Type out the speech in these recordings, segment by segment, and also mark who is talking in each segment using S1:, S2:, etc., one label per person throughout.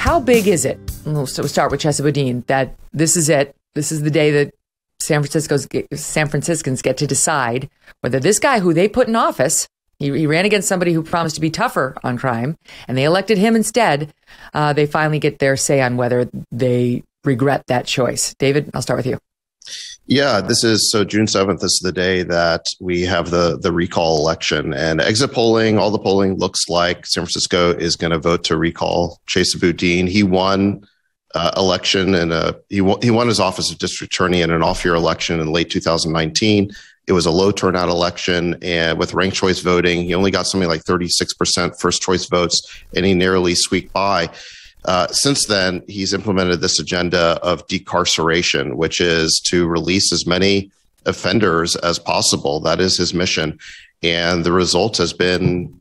S1: How big is it? We'll start with Chesa Boudin, that this is it. This is the day that San Franciscans get to decide whether this guy who they put in office, he ran against somebody who promised to be tougher on crime, and they elected him instead. They finally get their say on whether they regret that choice. David, I'll start with you.
S2: Yeah, June 7th is the day that we have the recall election, and exit polling, all the polling looks like San Francisco is going to vote to recall Chesa Boudin. He won election and he won his office of district attorney in an off-year election in late 2019. It was a low turnout election, and with ranked choice voting, he only got something like 36% first choice votes, and he narrowly squeaked by. Since then, he's implemented this agenda of decarceration, which is to release as many offenders as possible. That is his mission. And the result has been,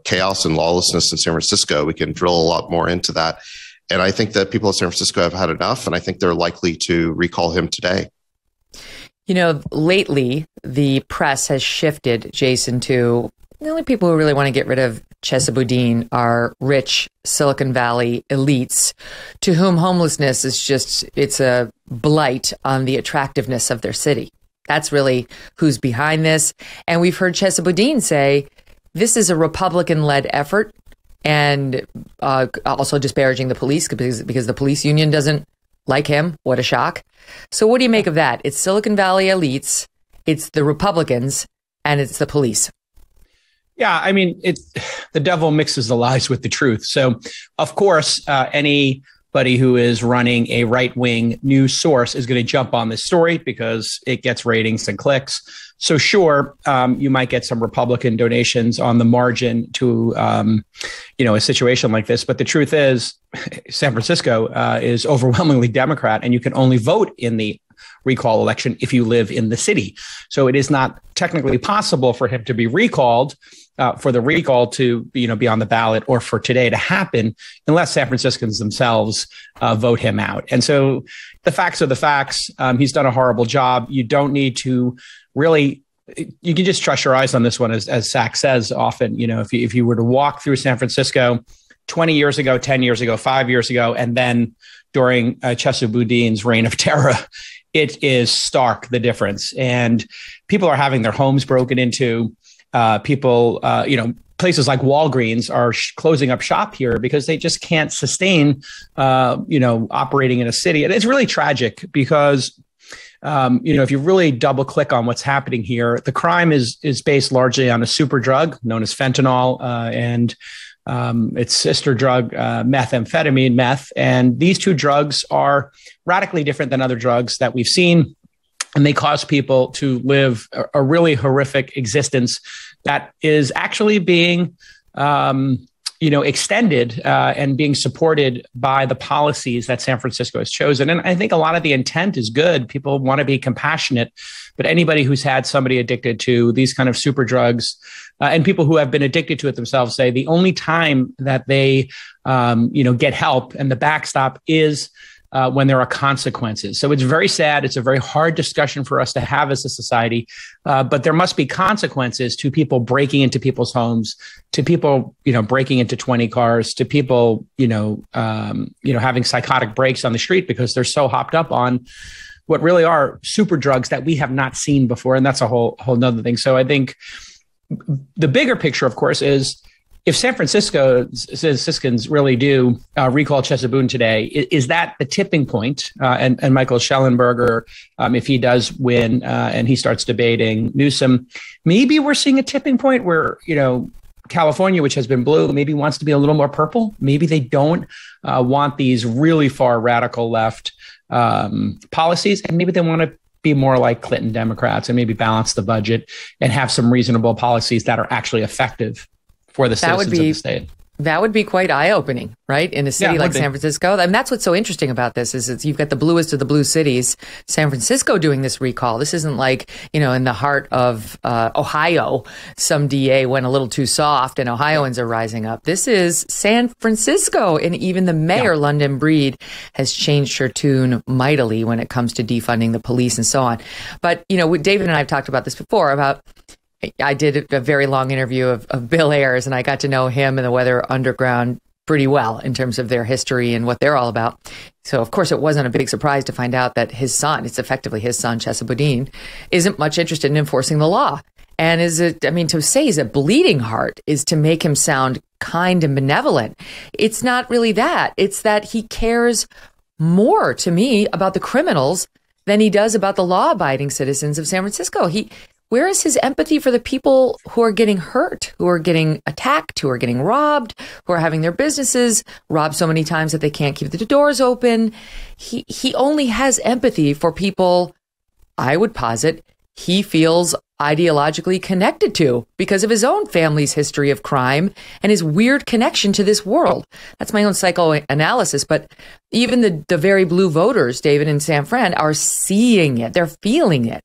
S2: chaos and lawlessness in San Francisco. We can drill a lot more into that. And I think that people of San Francisco have had enough, and I think they're likely to recall him today.
S1: Lately, the press has shifted, Jason, to the only people who really want to get rid of Chesa Boudin are rich Silicon Valley elites to whom homelessness is it's a blight on the attractiveness of their city. That's really who's behind this. And we've heard Chesa Boudin say this is a Republican-led effort, and also disparaging the police because the police union doesn't like him. What a shock. So what do you make of that? It's Silicon Valley elites, it's the Republicans, and it's the police.
S3: Yeah, I mean, the devil mixes the lies with the truth. So, of course, anybody who is running a right-wing news source is going to jump on this story because it gets ratings and clicks. So, sure, you might get some Republican donations on the margin to, a situation like this. But the truth is, San Francisco is overwhelmingly Democrat, and you can only vote in the recall election if you live in the city. So it is not technically possible for him to be recalled, for the recall to be on the ballot, or for today to happen, unless San Franciscans themselves vote him out. And so the facts are the facts. He's done a horrible job. You don't need to really. You can just trust your eyes on this one, as Sachs says often. If you were to walk through San Francisco 20 years ago, 10 years ago, 5 years ago, and then during Chesa Boudin's reign of terror, it is stark, the difference. And people are having their homes broken into. Places like Walgreens are closing up shop here because they just can't sustain, operating in a city. And it's really tragic because, if you really double click on what's happening here, the crime is based largely on a super drug known as fentanyl, and its sister drug, methamphetamine, meth. And these two drugs are radically different than other drugs that we've seen. And they cause people to live a really horrific existence that is actually being, extended and being supported by the policies that San Francisco has chosen. And I think a lot of the intent is good. People want to be compassionate, but anybody who's had somebody addicted to these kind of super drugs, and people who have been addicted to it themselves, say the only time that they, get help and the backstop is when there are consequences. So it's very sad. It's a very hard discussion for us to have as a society, but there must be consequences to people breaking into people's homes, to people, breaking into 20 cars, to people, having psychotic breaks on the street because they're so hopped up on what really are super drugs that we have not seen before. And that's a whole nother thing. So I think the bigger picture, of course, is if San Franciscans really do recall Chesa Boudin today, is that the tipping point? And Michael Schellenberger, if he does win and he starts debating Newsom, maybe we're seeing a tipping point where, California, which has been blue, maybe wants to be a little more purple. Maybe they don't want these really far radical left policies, and maybe they want to be more like Clinton Democrats and maybe balance the budget and have some reasonable policies that are actually effective for the citizens of the state.
S1: That would be quite eye-opening, right? In a city like San Francisco. And that's what's so interesting about this is you've got the bluest of the blue cities, San Francisco, doing this recall. This isn't like, in the heart of Ohio, some DA went a little too soft and Ohioans are rising up. This is San Francisco. And even the mayor, London Breed, has changed her tune mightily when it comes to defunding the police and so on. But, David and I have talked about this before about I did a very long interview of Bill Ayers, and I got to know him and the Weather Underground pretty well in terms of their history and what they're all about. So, of course, it wasn't a big surprise to find out that his son, it's effectively his son, Chesa Boudin, isn't much interested in enforcing the law. And to say he's a bleeding heart is to make him sound kind and benevolent. It's not really that. It's that he cares more, to me, about the criminals than he does about the law-abiding citizens of San Francisco. Where is his empathy for the people who are getting hurt, who are getting attacked, who are getting robbed, who are having their businesses robbed so many times that they can't keep the doors open? He only has empathy for people, I would posit, he feels ideologically connected to because of his own family's history of crime and his weird connection to this world. That's my own psychoanalysis. But even the very blue voters, David, in San Fran, are seeing it. They're feeling it.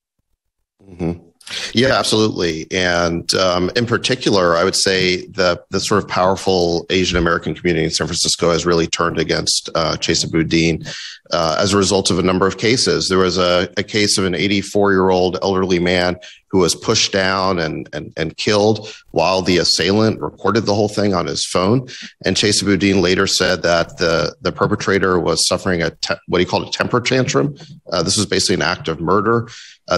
S2: Mm-hmm. Yeah, absolutely. And in particular, I would say the sort of powerful Asian American community in San Francisco has really turned against Chesa Boudin as a result of a number of cases. There was a case of an 84-year-old elderly man who was pushed down and killed while the assailant recorded the whole thing on his phone. And Chesa Boudin later said that the perpetrator was suffering what he called a temper tantrum. This was basically an act of murder.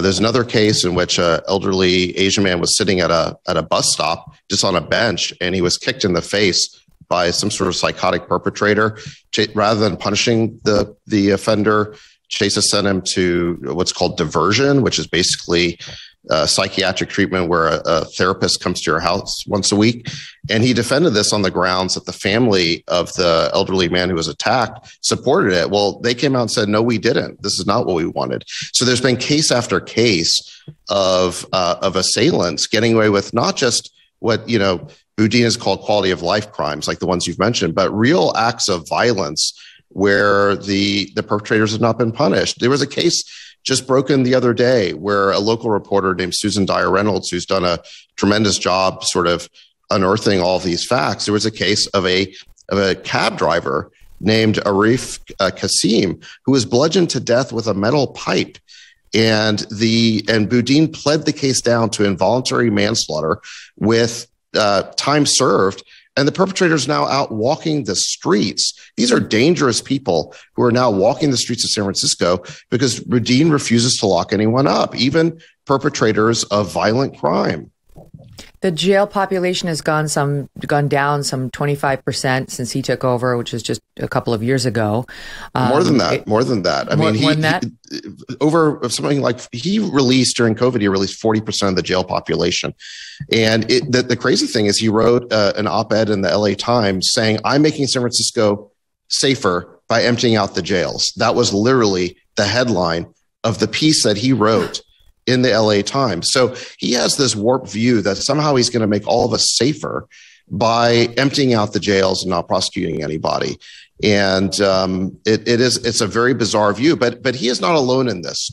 S2: There's another case in which an elderly Asian man was sitting at a bus stop just on a bench, and he was kicked in the face by some sort of psychotic perpetrator. Rather than punishing the offender, Chesa sent him to what's called diversion, which is basically psychiatric treatment where a therapist comes to your house once a week. And he defended this on the grounds that the family of the elderly man who was attacked supported it. Well, they came out and said, no, we didn't. This is not what we wanted. So there's been case after case of assailants getting away with not just what, Boudin has called quality of life crimes, like the ones you've mentioned, but real acts of violence where the perpetrators have not been punished. There was a case just broken the other day where a local reporter named Susan Dyer Reynolds, who's done a tremendous job sort of unearthing all of these facts. There was a case of a cab driver named Arif Kasim, who was bludgeoned to death with a metal pipe. And Boudin pled the case down to involuntary manslaughter with time served. And the perpetrator is now out walking the streets. These are dangerous people who are now walking the streets of San Francisco because Boudin refuses to lock anyone up, even perpetrators of violent crime.
S1: The jail population has gone down some 25% since he took over, which is just a couple of years ago.
S2: More than that. He released during COVID, he released 40% of the jail population. And the crazy thing is he wrote an op-ed in the LA Times saying, I'm making San Francisco safer by emptying out the jails. That was literally the headline of the piece that he wrote in the LA Times. So he has this warped view that somehow he's going to make all of us safer by emptying out the jails and not prosecuting anybody. And it's a very bizarre view, but he is not alone in this.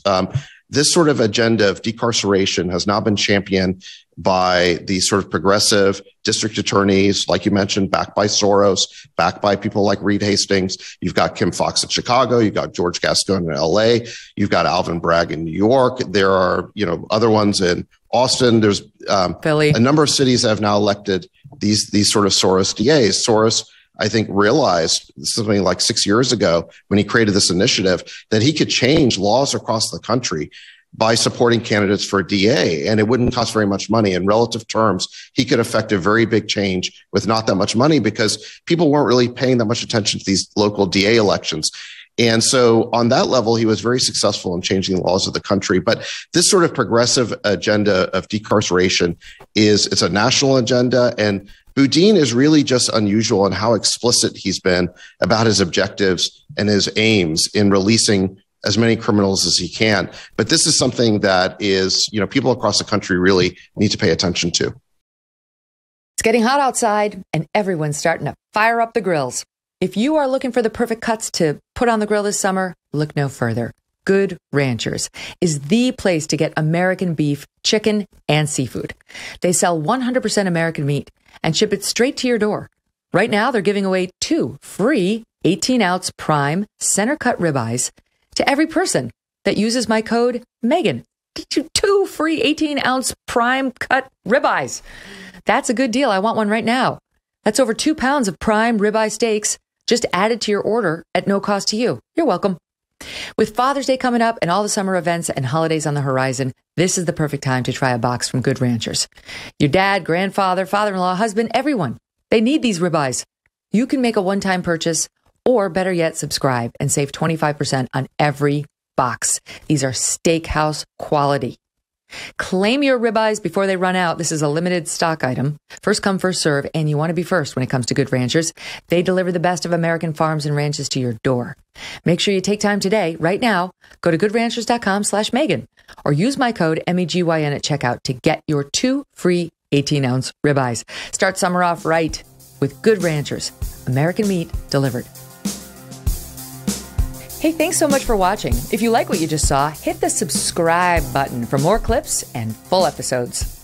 S2: This sort of agenda of decarceration has now been championed by these sort of progressive district attorneys, like you mentioned, backed by Soros, backed by people like Reed Hastings. You've got Kim Foxx in Chicago. You've got George Gascon in LA. You've got Alvin Bragg in New York. There are, other ones in Austin. There's
S1: Philly.
S2: A number of cities that have now elected these sort of Soros DAs. Soros, I think, realized something like 6 years ago when he created this initiative that he could change laws across the country by supporting candidates for a DA, and it wouldn't cost very much money. In relative terms, he could affect a very big change with not that much money because people weren't really paying that much attention to these local DA elections. And so on that level, he was very successful in changing the laws of the country. But this sort of progressive agenda of decarceration it's a national agenda, and Boudin is really just unusual in how explicit he's been about his objectives and his aims in releasing as many criminals as he can. But this is something that is, people across the country really need to pay attention to.
S1: It's getting hot outside and everyone's starting to fire up the grills. If you are looking for the perfect cuts to put on the grill this summer, look no further. Good Ranchers is the place to get American beef, chicken, and seafood. They sell 100% American meat and ship it straight to your door. Right now, they're giving away 2 free 18-ounce prime center-cut ribeyes to every person that uses my code Megyn. 2 free 18-ounce prime cut ribeyes. That's a good deal. I want one right now. That's over 2 pounds of prime ribeye steaks just added to your order at no cost to you. You're welcome. With Father's Day coming up and all the summer events and holidays on the horizon, this is the perfect time to try a box from Good Ranchers. Your dad, grandfather, father-in-law, husband, everyone, they need these ribeyes. You can make a one-time purchase or better yet, subscribe and save 25% on every box. These are steakhouse quality. Claim your ribeyes before they run out. This is a limited stock item. First come, first serve, and you want to be first when it comes to Good Ranchers. They deliver the best of American farms and ranches to your door. Make sure you take time today, right now. Go to goodranchers.com/Megyn or use my code MEGYN at checkout to get your 2 free 18-ounce ribeyes. Start summer off right with Good Ranchers. American meat delivered. Hey, thanks so much for watching. If you like what you just saw, hit the subscribe button for more clips and full episodes.